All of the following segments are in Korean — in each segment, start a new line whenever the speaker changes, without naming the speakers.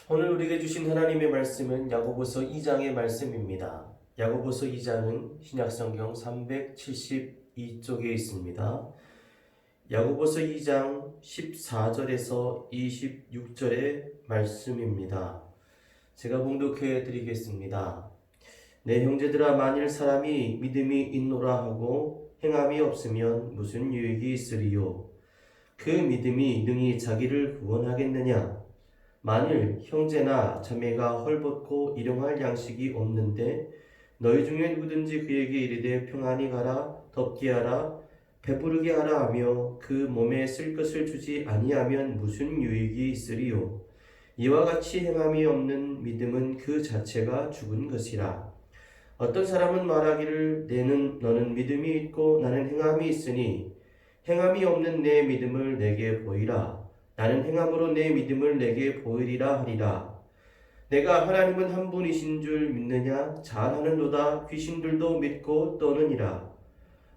오늘 우리에게 주신 하나님의 말씀은 야고보서 2장의 말씀입니다. 야고보서 2장은 신약성경 372쪽에 있습니다. 야고보서 2장 14절에서 26절의 말씀입니다. 제가 봉독해 드리겠습니다. 내 형제들아, 만일 사람이 믿음이 있노라 하고 행함이 없으면 무슨 유익이 있으리요? 그 믿음이 능히 자기를 구원하겠느냐? 만일 형제나 자매가 헐벗고 일용할 양식이 없는데 너희 중에 누구든지 그에게 이르되 평안히 가라, 덥게 하라, 배부르게 하라 하며 그 몸에 쓸 것을 주지 아니하면 무슨 유익이 있으리요? 이와 같이 행함이 없는 믿음은 그 자체가 죽은 것이라. 어떤 사람은 말하기를 너는 믿음이 있고 나는 행함이 있으니 행함이 없는 내 믿음을 내게 보이라. 나는 행함으로 내 믿음을 내게 보이리라 하리라. 내가 하나님은 한 분이신 줄 믿느냐? 잘하는도다. 귀신들도 믿고 떠느니라.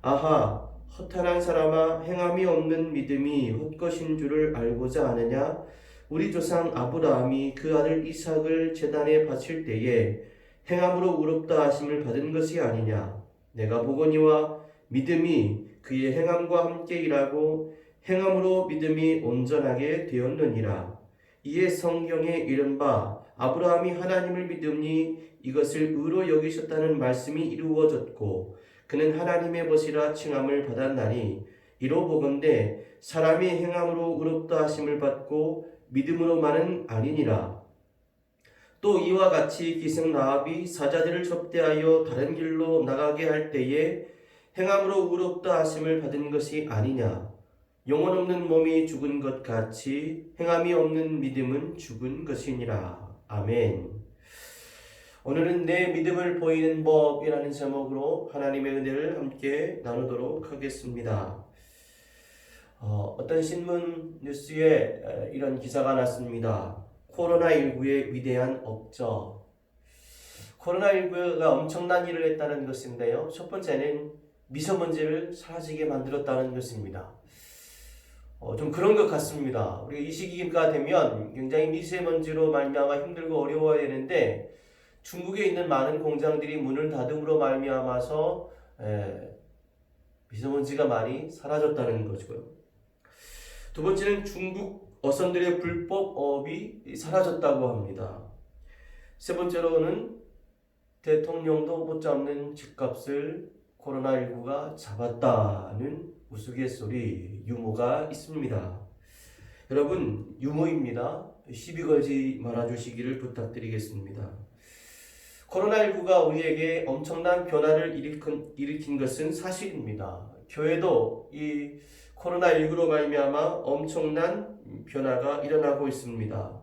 아하, 허탄한 사람아, 행함이 없는 믿음이 헛것인 줄을 알고자 하느냐? 우리 조상 아브라함이 그 아들 이삭을 제단에 바칠 때에 행함으로 의롭다 하심을 받은 것이 아니냐? 내가 보거니와 믿음이 그의 행함과 함께 일하고 행함으로 믿음이 온전하게 되었느니라. 이에 성경에 이른바 아브라함이 하나님을 믿으니 이것을 의로 여기셨다는 말씀이 이루어졌고 그는 하나님의 벗이라 칭함을 받았나니, 이로 보건대 사람이 행함으로 의롭다 하심을 받고 믿음으로만은 아니니라. 또 이와 같이 기생 라합이 사자들을 접대하여 다른 길로 나가게 할 때에 행함으로 의롭다 하심을 받은 것이 아니냐? 영혼 없는 몸이 죽은 것 같이 행함이 없는 믿음은 죽은 것이니라. 아멘. 오늘은 내 믿음을 보이는 법이라는 제목으로 하나님의 은혜를 함께 나누도록 하겠습니다. 어떤 신문 뉴스에 이런 기사가 났습니다. 코로나19의 위대한 업적. 코로나19가 엄청난 일을 했다는 것인데요. 첫 번째는 미세먼지를 사라지게 만들었다는 것입니다. 좀 그런 것 같습니다. 우리가 이 시기가 되면 굉장히 미세먼지로 말미암아 힘들고 어려워야 되는데 중국에 있는 많은 공장들이 문을 닫음으로 말미암아서 미세먼지가 많이 사라졌다는 거고요. 두 번째는 중국 어선들의 불법업이 사라졌다고 합니다. 세 번째로는 대통령도 못 잡는 집값을 코로나19가 잡았다는 우스갯소리, 유머가 있습니다. 여러분, 유머입니다. 시비 걸지 말아주시기를 부탁드리겠습니다. 코로나19가 우리에게 엄청난 변화를 일으킨 것은 사실입니다. 교회도 이 코로나19로 말미암아 엄청난 변화가 일어나고 있습니다.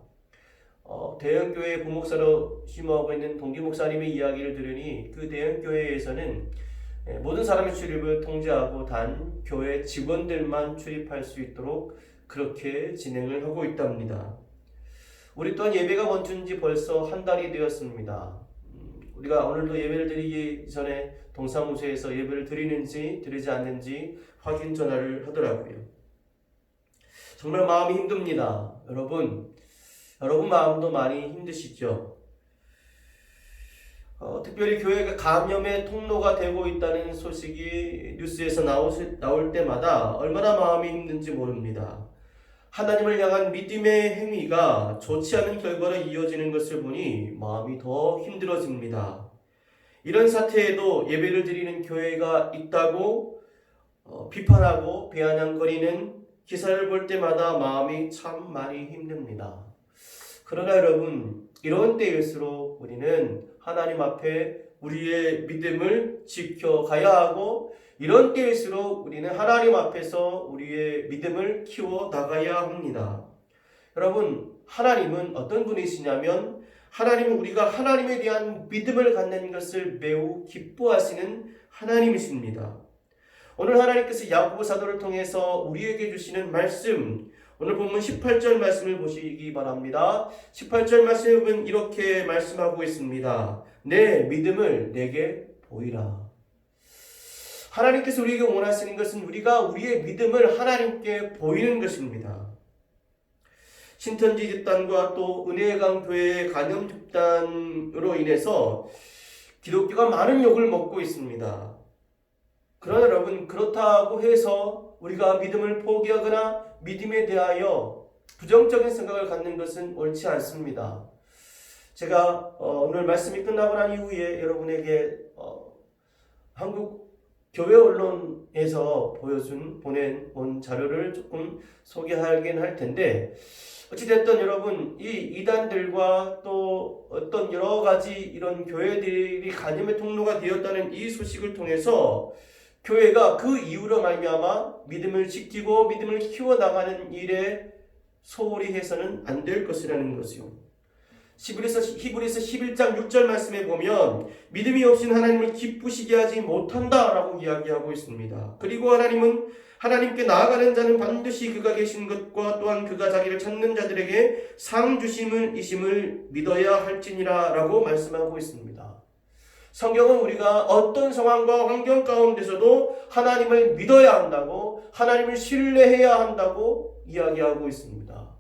대형교회 부목사로 심호하고 있는 동기 목사님의 이야기를 들으니 그 대형교회에서는 모든 사람의 출입을 통제하고 단 교회 직원들만 출입할 수 있도록 그렇게 진행을 하고 있답니다. 우리 또한 예배가 멈춘 지 벌써 한 달이 되었습니다. 우리가 오늘도 예배를 드리기 전에 동사무소에서 예배를 드리는지 드리지 않는지 확인 전화를 하더라고요. 정말 마음이 힘듭니다. 여러분 마음도 많이 힘드시죠? 특별히 교회가 감염의 통로가 되고 있다는 소식이 뉴스에서 나올 때마다 얼마나 마음이 힘든지 모릅니다. 하나님을 향한 믿음의 행위가 좋지 않은 결과로 이어지는 것을 보니 마음이 더 힘들어집니다. 이런 사태에도 예배를 드리는 교회가 있다고 비판하고 비아냥거리는 기사를 볼 때마다 마음이 참 많이 힘듭니다. 그러나 여러분, 이런 때일수록 우리는 하나님 앞에 우리의 믿음을 지켜가야 하고, 이런 때일수록 우리는 하나님 앞에서 우리의 믿음을 키워 나가야 합니다. 여러분, 하나님은 어떤 분이시냐면 하나님은 우리가 하나님에 대한 믿음을 갖는 것을 매우 기뻐하시는 하나님이십니다. 오늘 하나님께서 야고보 사도를 통해서 우리에게 주시는 말씀, 오늘 본문 18절 말씀을 보시기 바랍니다. 18절 말씀에 보면 이렇게 말씀하고 있습니다. 내 믿음을 내게 보이라. 하나님께서 우리에게 원하시는 것은 우리가 우리의 믿음을 하나님께 보이는 것입니다. 신천지 집단과 또 은혜의 강 교회의 간염 집단으로 인해서 기독교가 많은 욕을 먹고 있습니다. 그러나 여러분, 그렇다고 해서 우리가 믿음을 포기하거나 믿음에 대하여 부정적인 생각을 갖는 것은 옳지 않습니다. 제가 오늘 말씀이 끝나고 난 이후에 여러분에게 한국 교회 언론에서 보낸 자료를 조금 소개하긴 할 텐데, 어찌됐든 여러분, 이 이단들과 또 어떤 여러 가지 이런 교회들이 간염의 통로가 되었다는 이 소식을 통해서 교회가 그 이유로 말미암아 믿음을 지키고 믿음을 키워나가는 일에 소홀히 해서는 안 될 것이라는 것이요. 히브리서 11장 6절 말씀에 보면 믿음이 없인 하나님을 기쁘시게 하지 못한다라고 이야기하고 있습니다. 그리고 하나님은 하나님께 나아가는 자는 반드시 그가 계신 것과 또한 그가 자기를 찾는 자들에게 상 주심을 이심을 믿어야 할지니라 라고 말씀하고 있습니다. 성경은 우리가 어떤 상황과 환경 가운데서도 하나님을 믿어야 한다고, 하나님을 신뢰해야 한다고 이야기하고 있습니다.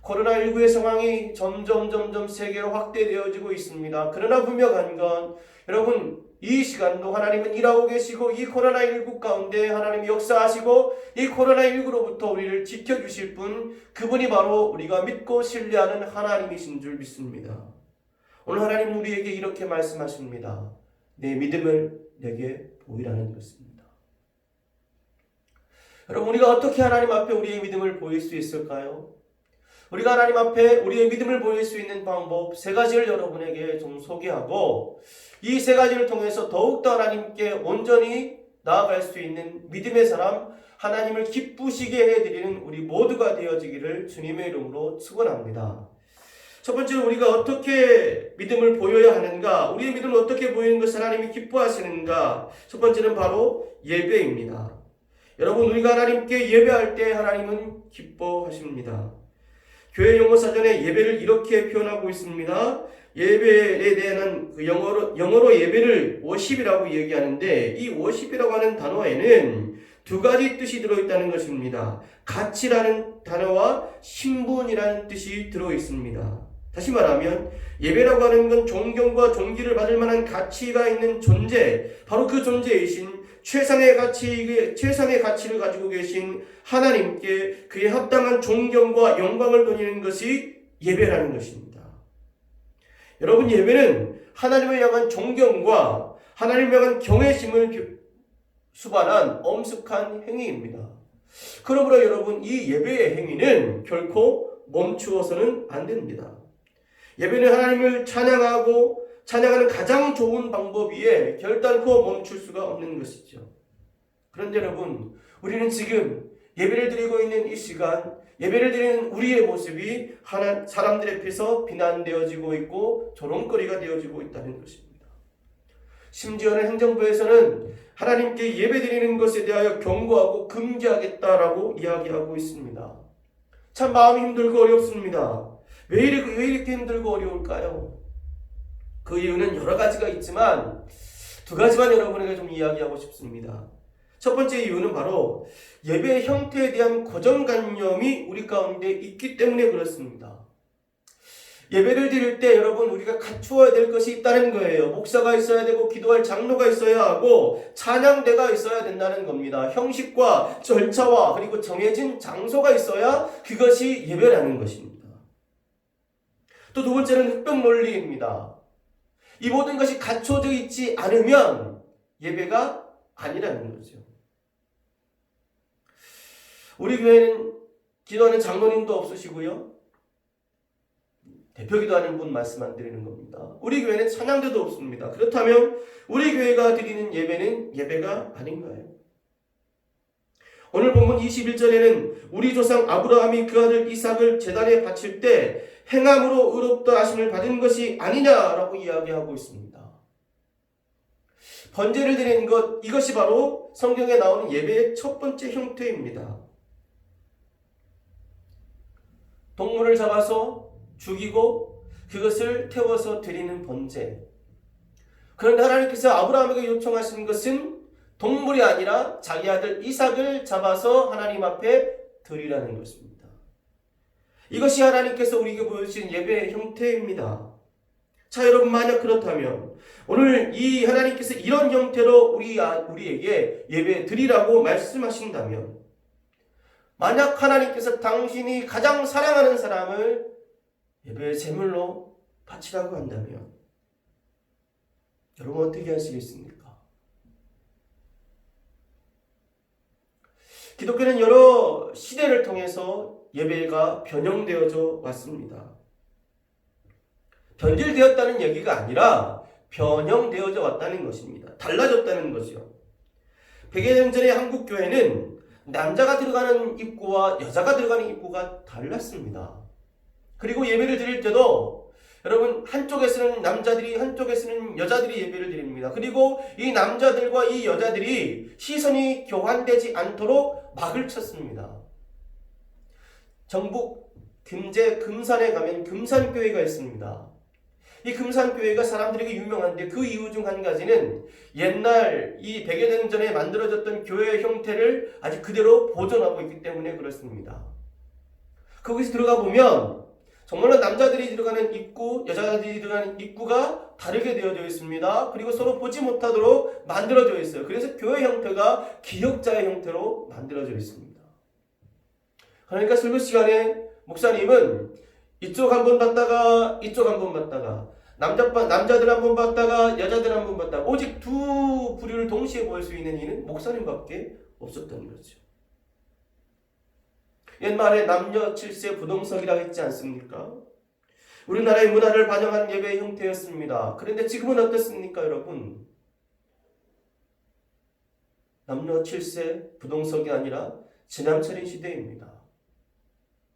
코로나19의 상황이 점점 세계로 확대되어지고 있습니다. 그러나 분명한 건 여러분, 이 시간도 하나님은 일하고 계시고 이 코로나19 가운데 하나님이 역사하시고 이 코로나19로부터 우리를 지켜주실 분, 그분이 바로 우리가 믿고 신뢰하는 하나님이신 줄 믿습니다. 오늘 하나님 우리에게 이렇게 말씀하십니다. 내 믿음을 내게 보이라는 것입니다. 여러분, 우리가 어떻게 하나님 앞에 우리의 믿음을 보일 수 있을까요? 우리가 하나님 앞에 우리의 믿음을 보일 수 있는 방법 세 가지를 여러분에게 좀 소개하고, 이 세 가지를 통해서 더욱더 하나님께 온전히 나아갈 수 있는 믿음의 사람, 하나님을 기쁘시게 해드리는 우리 모두가 되어지기를 주님의 이름으로 축원합니다. 첫 번째로 우리가 어떻게 믿음을 보여야 하는가, 우리의 믿음을 어떻게 보이는 것을 하나님이 기뻐하시는가, 첫 번째는 바로 예배입니다. 여러분, 우리가 하나님께 예배할 때 하나님은 기뻐하십니다. 교회 용어 사전에 예배를 이렇게 표현하고 있습니다. 예배에 대한 영어로 예배를 워십이라고 얘기하는데, 이 워십이라고 하는 단어에는 두 가지 뜻이 들어있다는 것입니다. 가치라는 단어와 신분이라는 뜻이 들어있습니다. 다시 말하면 예배라고 하는 건 존경과 존귀를 받을 만한 가치가 있는 존재, 바로 그 존재이신 최상의 가치를 가지고 계신 하나님께 그에 합당한 존경과 영광을 돌리는 것이 예배라는 것입니다. 여러분, 예배는 하나님을 향한 존경과 하나님을 향한 경외심을 수반한 엄숙한 행위입니다. 그러므로 여러분, 이 예배의 행위는 결코 멈추어서는 안 됩니다. 예배는 하나님을 찬양하는 가장 좋은 방법 위에 결단코 멈출 수가 없는 것이죠. 그런데 여러분, 우리는 지금 예배를 드리고 있는 이 시간, 예배를 드리는 우리의 모습이 사람들 앞에서 비난되어지고 있고 조롱거리가 되어지고 있다는 것입니다. 심지어는 행정부에서는 하나님께 예배 드리는 것에 대하여 경고하고 금지하겠다라고 이야기하고 있습니다. 참 마음이 힘들고 어렵습니다. 왜 이렇게 힘들고 어려울까요? 그 이유는 여러 가지가 있지만 두 가지만 여러분에게 좀 이야기하고 싶습니다. 첫 번째 이유는 바로 예배의 형태에 대한 고정관념이 우리 가운데 있기 때문에 그렇습니다. 예배를 드릴 때 여러분, 우리가 갖추어야 될 것이 있다는 거예요. 목사가 있어야 되고 기도할 장로가 있어야 하고 찬양대가 있어야 된다는 겁니다. 형식과 절차와 그리고 정해진 장소가 있어야 그것이 예배라는 것입니다. 또 두 번째는 흑백 논리입니다. 이 모든 것이 갖춰져 있지 않으면 예배가 아니라는 거죠. 우리 교회는 기도하는 장로님도 없으시고요, 대표 기도하는 분 말씀 안 드리는 겁니다. 우리 교회는 찬양대도 없습니다. 그렇다면 우리 교회가 드리는 예배는 예배가 아닌가요? 오늘 본문 21절에는 우리 조상 아브라함이 그 아들 이삭을 제단에 바칠 때 행함으로 의롭다 하심을 받은 것이 아니냐라고 이야기하고 있습니다. 번제를 드리는 것, 이것이 바로 성경에 나오는 예배의 첫 번째 형태입니다. 동물을 잡아서 죽이고 그것을 태워서 드리는 번제. 그런데 하나님께서 아브라함에게 요청하신 것은 동물이 아니라 자기 아들 이삭을 잡아서 하나님 앞에 드리라는 것입니다. 이것이 하나님께서 우리에게 보여주신 예배의 형태입니다. 자, 여러분, 만약 그렇다면 오늘 이 하나님께서 이런 형태로 우리에게 예배 드리라고 말씀하신다면, 만약 하나님께서 당신이 가장 사랑하는 사람을 예배의 제물로 바치라고 한다면 여러분 어떻게 하시겠습니까? 기독교는 여러 시대를 통해서 예배가 변형되어져 왔습니다. 변질되었다는 얘기가 아니라 변형되어져 왔다는 것입니다. 달라졌다는 것이요. 100여 년 전의 한국 교회는 남자가 들어가는 입구와 여자가 들어가는 입구가 달랐습니다. 그리고 예배를 드릴 때도 여러분, 한쪽에서는 남자들이, 한쪽에서는 여자들이 예배를 드립니다. 그리고 이 남자들과 이 여자들이 시선이 교환되지 않도록 막을 쳤습니다. 전북 금제 금산에 가면 금산교회가 있습니다. 이 금산교회가 사람들에게 유명한데 그 이유 중 한 가지는 옛날 이 100여 년 전에 만들어졌던 교회의 형태를 아직 그대로 보존하고 있기 때문에 그렇습니다. 거기서 들어가 보면 정말로 남자들이 들어가는 입구, 여자들이 들어가는 입구가 다르게 되어져 있습니다. 그리고 서로 보지 못하도록 만들어져 있어요. 그래서 교회 형태가 기역자의 형태로 만들어져 있습니다. 그러니까 설교 시간에 목사님은 이쪽 한 번 봤다가 이쪽 한 번 봤다가 남자들 한 번 봤다가 여자들 한 번 봤다가 오직 두 부류를 동시에 볼 수 있는 이는 목사님밖에 없었던 거죠. 옛말에 남녀 7세 부동석이라고 했지 않습니까? 우리나라의 문화를 반영하는 예배의 형태였습니다. 그런데 지금은 어떻습니까, 여러분? 남녀 7세 부동석이 아니라 지남철인 시대입니다.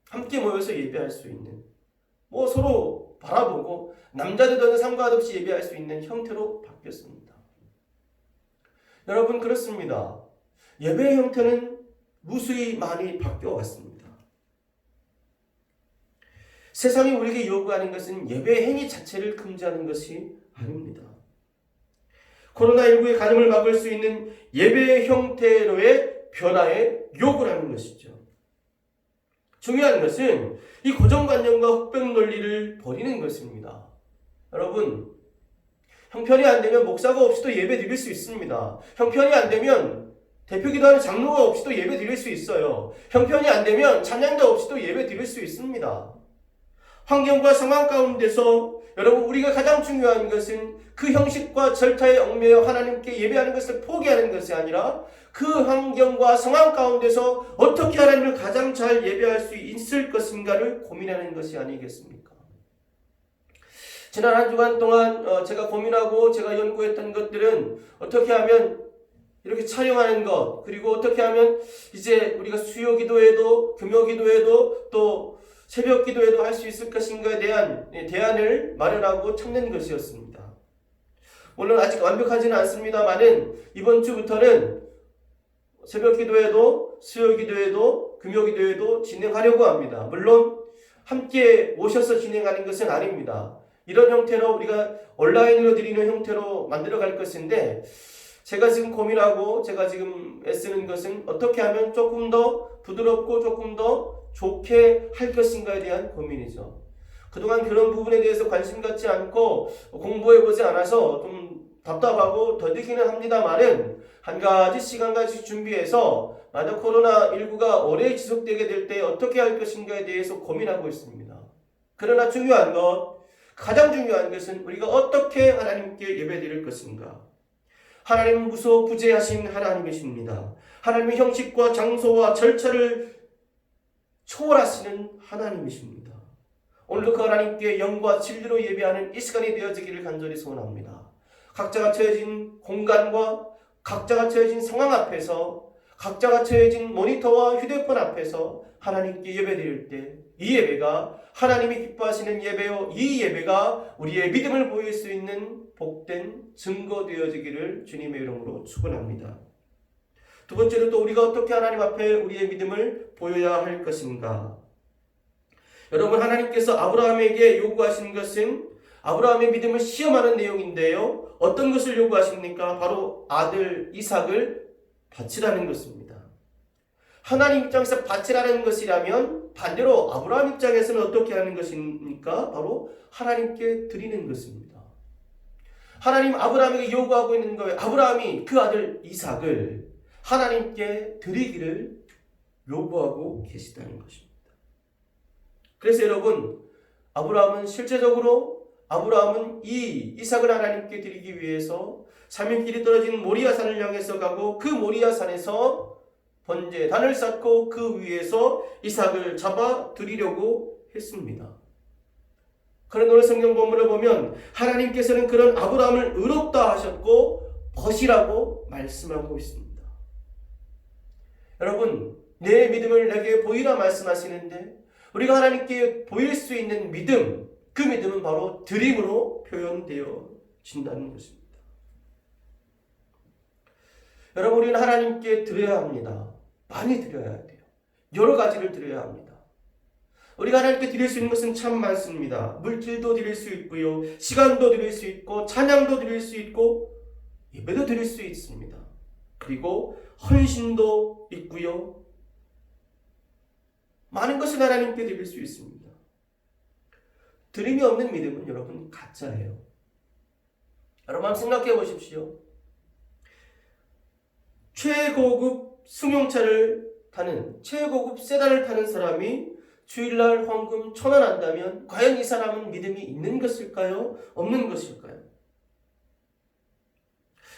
함께 모여서 예배할 수 있는, 서로 바라보고 남자들과는 상관없이 예배할 수 있는 형태로 바뀌었습니다. 여러분, 그렇습니다. 예배의 형태는 무수히 많이 바뀌어왔습니다. 세상이 우리에게 요구하는 것은 예배 행위 자체를 금지하는 것이 아닙니다. 코로나19의 감염을 막을 수 있는 예배의 형태로의 변화에 요구를 하는 것이죠. 중요한 것은 이 고정관념과 흑백 논리를 버리는 것입니다. 여러분, 형편이 안 되면 목사가 없이도 예배 드릴 수 있습니다. 형편이 안 되면 대표기도하는 장로가 없이도 예배 드릴 수 있어요. 형편이 안 되면 찬양가 없이도 예배 드릴 수 있습니다. 환경과 상황 가운데서 여러분, 우리가 가장 중요한 것은 그 형식과 절차에 얽매여 하나님께 예배하는 것을 포기하는 것이 아니라 그 환경과 상황 가운데서 어떻게 하나님을 가장 잘 예배할 수 있을 것인가를 고민하는 것이 아니겠습니까? 지난 한 주간 동안 제가 고민하고 제가 연구했던 것들은 어떻게 하면 이렇게 촬영하는 것, 그리고 어떻게 하면 이제 우리가 수요 기도에도, 금요 기도에도, 또 새벽 기도에도 할 수 있을 것인가에 대한 대안을 마련하고 찾는 것이었습니다. 물론 아직 완벽하지는 않습니다만은 이번 주부터는 새벽 기도에도, 수요 기도에도, 금요 기도에도 진행하려고 합니다. 물론 함께 오셔서 진행하는 것은 아닙니다. 이런 형태로 우리가 온라인으로 드리는 형태로 만들어갈 것인데, 제가 지금 고민하고 제가 지금 애쓰는 것은 어떻게 하면 조금 더 부드럽고 조금 더 좋게 할 것인가에 대한 고민이죠. 그동안 그런 부분에 대해서 관심 갖지 않고 공부해보지 않아서 좀 답답하고 더디기는 합니다만은 한 가지 시간과 준비해서 만약 코로나19가 오래 지속되게 될 때 어떻게 할 것인가에 대해서 고민하고 있습니다. 그러나 가장 중요한 것은 우리가 어떻게 하나님께 예배드릴 것인가. 하나님은 무소부재하신 하나님이십니다. 하나님의 형식과 장소와 절차를 초월하시는 하나님이십니다. 오늘도 그 하나님께 영과 진리로 예배하는 이 시간이 되어지기를 간절히 소원합니다. 각자가 처해진 공간과 각자가 처해진 상황 앞에서, 각자가 처해진 모니터와 휴대폰 앞에서 하나님께 예배드릴 때 이 예배가 하나님이 기뻐하시는 예배요, 이 예배가 우리의 믿음을 보일 수 있는 복된 증거 되어지기를 주님의 이름으로 축원합니다. 두 번째로 또 우리가 어떻게 하나님 앞에 우리의 믿음을 보여야 할 것인가. 여러분, 하나님께서 아브라함에게 요구하신 것은 아브라함의 믿음을 시험하는 내용인데요. 어떤 것을 요구하십니까? 바로 아들 이삭을 바치라는 것입니다. 하나님 입장에서 바치라는 것이라면 반대로 아브라함 입장에서는 어떻게 하는 것입니까? 바로 하나님께 드리는 것입니다. 하나님 아브라함에게 요구하고 있는 거예요. 아브라함이 그 아들 이삭을 하나님께 드리기를 요구하고 계시다는 것입니다. 그래서 여러분, 아브라함은 이 이삭을 하나님께 드리기 위해서 3일 길이 떨어진 모리아 산을 향해서 가고 그 모리아 산에서 번제단을 쌓고 그 위에서 이삭을 잡아 드리려고 했습니다. 그런 오늘 성경 본문을 보면 하나님께서는 그런 아브라함을 의롭다 하셨고 벗이라고 말씀하고 있습니다. 여러분, 내 믿음을 내게 보이라 말씀하시는데 우리가 하나님께 보일 수 있는 믿음, 그 믿음은 바로 드림으로 표현되어진다는 것입니다. 여러분, 우리는 하나님께 드려야 합니다. 많이 드려야 돼요. 여러 가지를 드려야 합니다. 우리가 하나님께 드릴 수 있는 것은 참 많습니다. 물질도 드릴 수 있고요, 시간도 드릴 수 있고, 찬양도 드릴 수 있고, 예배도 드릴 수 있습니다. 그리고 헌신도 있고요, 많은 것을 하나님께 드릴 수 있습니다. 드림이 없는 믿음은 여러분 가짜예요. 여러분 한번 생각해 보십시오. 최고급 승용차를 타는, 최고급 세단을 타는 사람이 주일날 헌금 1,000원 한다면 과연 이 사람은 믿음이 있는 것일까요? 없는 것일까요?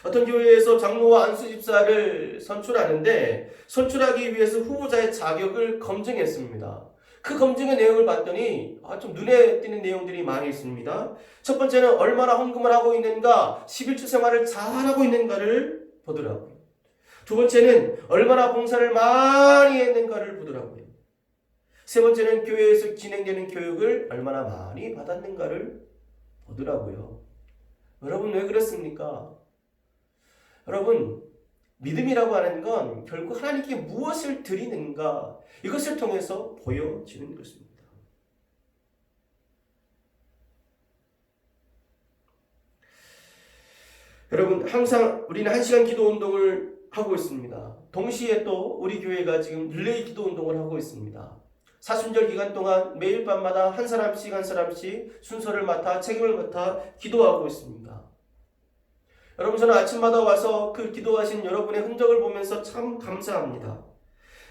어떤 교회에서 장로와 안수 집사를 선출하는데 선출하기 위해서 후보자의 자격을 검증했습니다. 그 검증의 내용을 봤더니 좀 눈에 띄는 내용들이 많이 있습니다. 첫 번째는 얼마나 헌금을 하고 있는가, 11주 생활을 잘하고 있는가를 보더라고요. 두 번째는 얼마나 봉사를 많이 했는가를 보더라고요. 세 번째는 교회에서 진행되는 교육을 얼마나 많이 받았는가를 보더라고요. 여러분 왜 그렇습니까? 여러분, 믿음이라고 하는 건 결국 하나님께 무엇을 드리는가, 이것을 통해서 보여지는 것입니다. 여러분, 항상 우리는 1시간 기도 운동을 하고 있습니다. 동시에 또 우리 교회가 지금 릴레이 기도 운동을 하고 있습니다. 사순절 기간 동안 매일 밤마다 한 사람씩 순서를 맡아 책임을 맡아 기도하고 있습니다. 여러분, 저는 아침마다 와서 그 기도하신 여러분의 흔적을 보면서 참 감사합니다.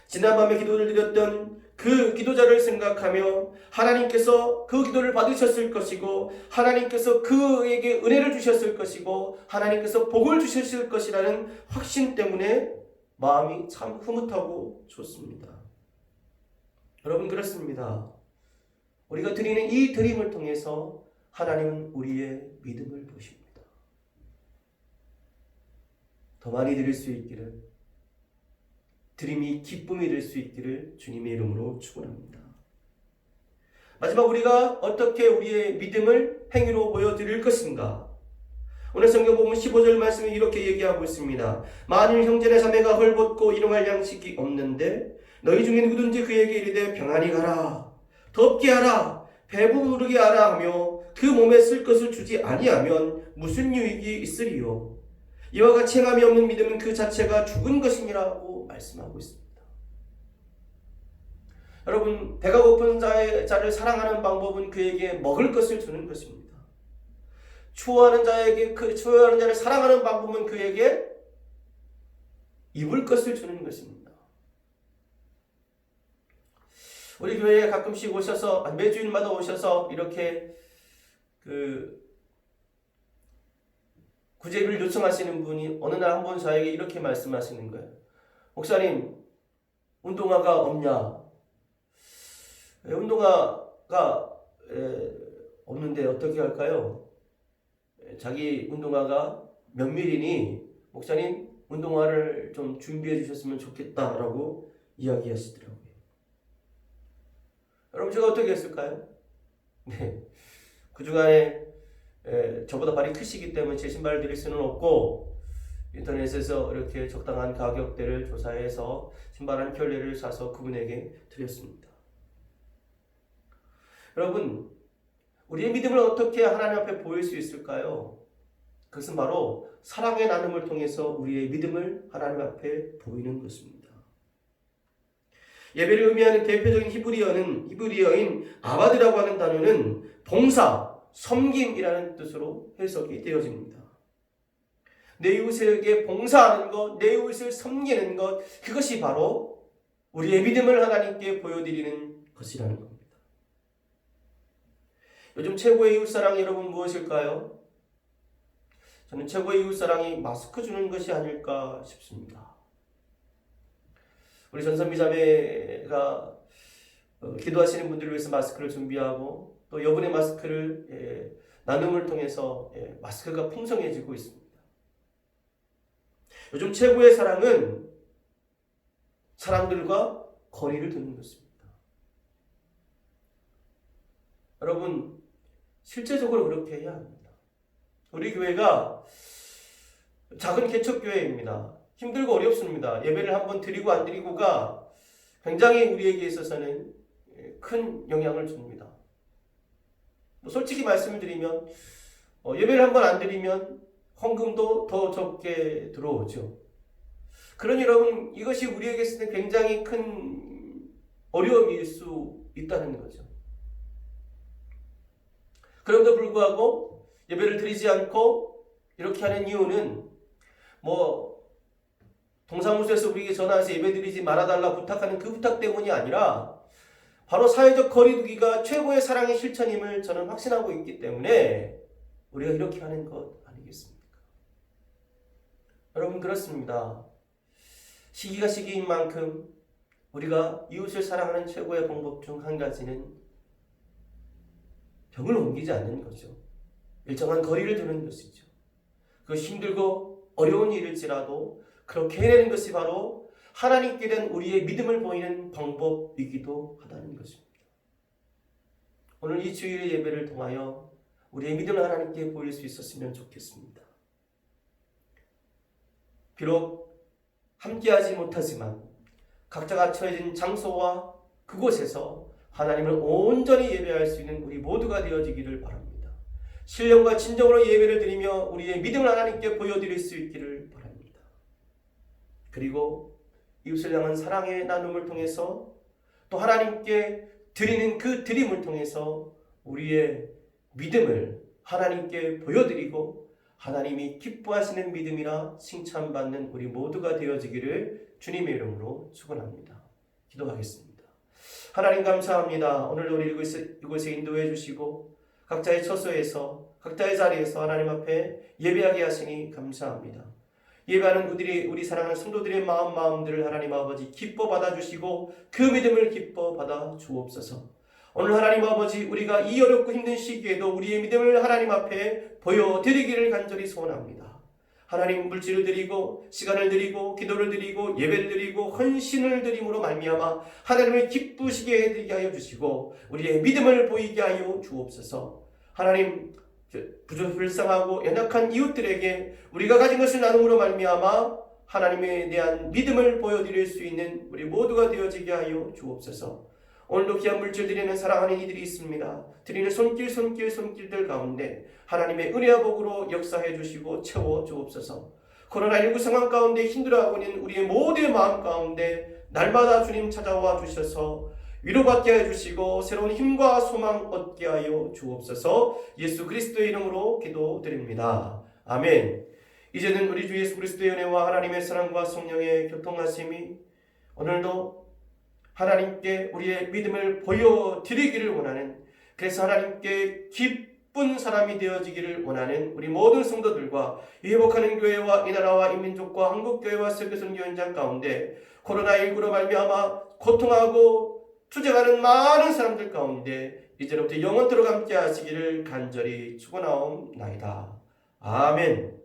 지난밤에 기도를 드렸던 그 기도자를 생각하며 하나님께서 그 기도를 받으셨을 것이고 하나님께서 그에게 은혜를 주셨을 것이고 하나님께서 복을 주셨을 것이라는 확신 때문에 마음이 참 흐뭇하고 좋습니다. 여러분, 그렇습니다. 우리가 드리는 이 드림을 통해서 하나님은 우리의 믿음을 보십니다. 더 많이 드릴 수 있기를, 드림이 기쁨이 될 수 있기를 주님의 이름으로 축원합니다. 마지막, 우리가 어떻게 우리의 믿음을 행위로 보여드릴 것인가? 오늘 성경 본문 15절 말씀이 이렇게 얘기하고 있습니다. 만일 형제나 자매가 헐벗고 일용할 양식이 없는데 너희 중에 누구든지 그에게 이르되 평안히 가라, 덥게 하라, 배부르게 하라 하며 그 몸에 쓸 것을 주지 아니하면 무슨 유익이 있으리요? 이와 같이 행함이 없는 믿음은 그 자체가 죽은 것이니라고 말씀하고 있습니다. 여러분, 배가 고픈 자를 사랑하는 방법은 그에게 먹을 것을 주는 것입니다. 추워하는 자를 사랑하는 방법은 그에게 입을 것을 주는 것입니다. 우리 교회에 가끔씩 오셔서, 매주일마다 오셔서 이렇게 구제비를 요청하시는 분이 어느 날 한 번 저에게 이렇게 말씀하시는 거예요. 목사님, 운동화가 없냐? 운동화가 없는데 어떻게 할까요? 자기 운동화가 몇 밀리니 목사님 운동화를 좀 준비해 주셨으면 좋겠다라고 이야기하시더라고요. 여러분, 제가 어떻게 했을까요? 네, 그 주간에 저보다 발이 크시기 때문에 제 신발을 드릴 수는 없고 인터넷에서 이렇게 적당한 가격대를 조사해서 신발 한 켤레를 사서 그분에게 드렸습니다. 여러분, 우리의 믿음을 어떻게 하나님 앞에 보일 수 있을까요? 그것은 바로 사랑의 나눔을 통해서 우리의 믿음을 하나님 앞에 보이는 것입니다. 예배를 의미하는 대표적인 히브리어인 아바드라고 하는 단어는 봉사, 섬김이라는 뜻으로 해석이 되어집니다. 내 이웃에게 봉사하는 것, 내 이웃을 섬기는 것, 그것이 바로 우리의 믿음을 하나님께 보여드리는 것이라는 겁니다. 요즘 최고의 이웃사랑 여러분 무엇일까요? 저는 최고의 이웃사랑이 마스크 주는 것이 아닐까 싶습니다. 우리 전선미 자매가 기도하시는 분들을 위해서 마스크를 준비하고 또 여분의 마스크를 나눔을 통해서 마스크가 풍성해지고 있습니다. 요즘 최고의 사랑은 사람들과 거리를 두는 것입니다. 여러분, 실제적으로 그렇게 해야 합니다. 우리 교회가 작은 개척교회입니다. 힘들고 어렵습니다. 예배를 한번 드리고 안 드리고가 굉장히 우리에게 있어서는 큰 영향을 줍니다. 솔직히 말씀을 드리면 예배를 한번 안 드리면 헌금도 더 적게 들어오죠. 그러니 여러분, 이것이 우리에게 있어서는 굉장히 큰 어려움일 수 있다는 거죠. 그럼에도 불구하고 예배를 드리지 않고 이렇게 하는 이유는 동사무소에서 우리에게 전화해서 예배 드리지 말아달라 부탁하는 그 부탁 때문이 아니라 바로 사회적 거리두기가 최고의 사랑의 실천임을 저는 확신하고 있기 때문에 우리가 이렇게 하는 것 아니겠습니까? 여러분, 그렇습니다. 시기가 시기인 만큼 우리가 이웃을 사랑하는 최고의 방법 중 한 가지는 벽을 옮기지 않는 거죠. 일정한 거리를 두는 것이죠. 그것이 힘들고 어려운 일일지라도 그렇게 해내는 것이 바로 하나님께 대한 우리의 믿음을 보이는 방법이기도 하다는 것입니다. 오늘 이 주일의 예배를 통하여 우리의 믿음을 하나님께 보일 수 있었으면 좋겠습니다. 비록 함께하지 못하지만 각자가 처해진 장소와 그곳에서 하나님을 온전히 예배할 수 있는 우리 모두가 되어지기를 바랍니다. 신령과 진정으로 예배를 드리며 우리의 믿음을 하나님께 보여드릴 수 있기를 바랍니다. 그리고 이웃을 향한 사랑의 나눔을 통해서 또 하나님께 드리는 그 드림을 통해서 우리의 믿음을 하나님께 보여드리고 하나님이 기뻐하시는 믿음이라 칭찬받는 우리 모두가 되어지기를 주님의 이름으로 축원합니다. 기도하겠습니다. 하나님 감사합니다. 오늘도 우리 이곳에 인도해 주시고 각자의 처소에서 각자의 자리에서 하나님 앞에 예배하게 하시니 감사합니다. 예배하는 우리 사랑하는 성도들의 마음들을 하나님 아버지 기뻐 받아주시고 그 믿음을 기뻐 받아 주옵소서. 오늘 하나님 아버지, 우리가 이 어렵고 힘든 시기에도 우리의 믿음을 하나님 앞에 보여드리기를 간절히 소원합니다. 하나님, 물질을 드리고 시간을 드리고 기도를 드리고 예배를 드리고 헌신을 드림으로 말미암아 하나님을 기쁘시게 해드리게 하여 주시고 우리의 믿음을 보이게 하여 주옵소서. 하나님, 불쌍하고 연약한 이웃들에게 우리가 가진 것을 나눔으로 말미암아 하나님에 대한 믿음을 보여드릴 수 있는 우리 모두가 되어지게 하여 주옵소서. 오늘도 귀한 물질 드리는 사랑하는 이들이 있습니다. 드리는 손길들 가운데 하나님의 은혜와 복으로 역사해 주시고 채워 주옵소서. 코로나19 상황 가운데 힘들어하고 있는 우리의 모두의 마음 가운데 날마다 주님 찾아와 주셔서 위로받게 해주시고 새로운 힘과 소망 얻게 하여 주옵소서. 예수 그리스도의 이름으로 기도드립니다. 아멘. 이제는 우리 주 예수 그리스도의 은혜와 하나님의 사랑과 성령의 교통하심이 오늘도 하나님께 우리의 믿음을 보여드리기를 원하는, 그래서 하나님께 기쁜 사람이 되어지기를 원하는 우리 모든 성도들과 이 회복하는 교회와 이 나라와 이 민족과 한국교회와 세계선교 현장 가운데 코로나19로 말미암아 고통하고 투쟁하는 많은 사람들 가운데 이제부터 영원토록 함께 하시기를 간절히 축원하옵나이다. 아멘.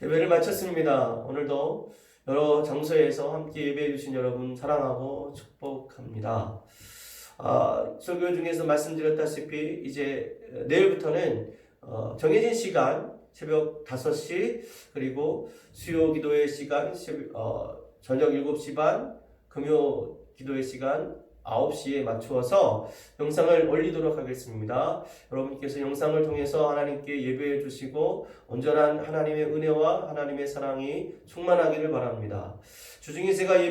예배를 마쳤습니다. 오늘도 여러 장소에서 함께 예배해 주신 여러분 사랑하고 축복합니다. 설교 중에서 말씀드렸다시피 이제 내일부터는 정해진 시간 새벽 5시, 그리고 수요 기도의 시간 저녁 7시 반, 금요 기도의 시간 9시에 맞추어서 영상을 올리도록 하겠습니다. 여러분께서 영상을 통해서 하나님께 예배해 주시고 온전한 하나님의 은혜와 하나님의 사랑이 충만하기를 바랍니다. 주중에 제가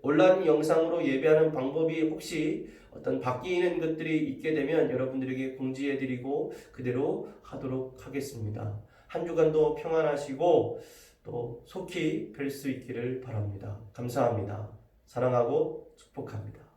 온라인 영상으로 예배하는 방법이 혹시 어떤 바뀌는 것들이 있게 되면 여러분들에게 공지해 드리고 그대로 하도록 하겠습니다. 한 주간도 평안하시고 또 속히 뵐 수 있기를 바랍니다. 감사합니다. 사랑하고 축복합니다.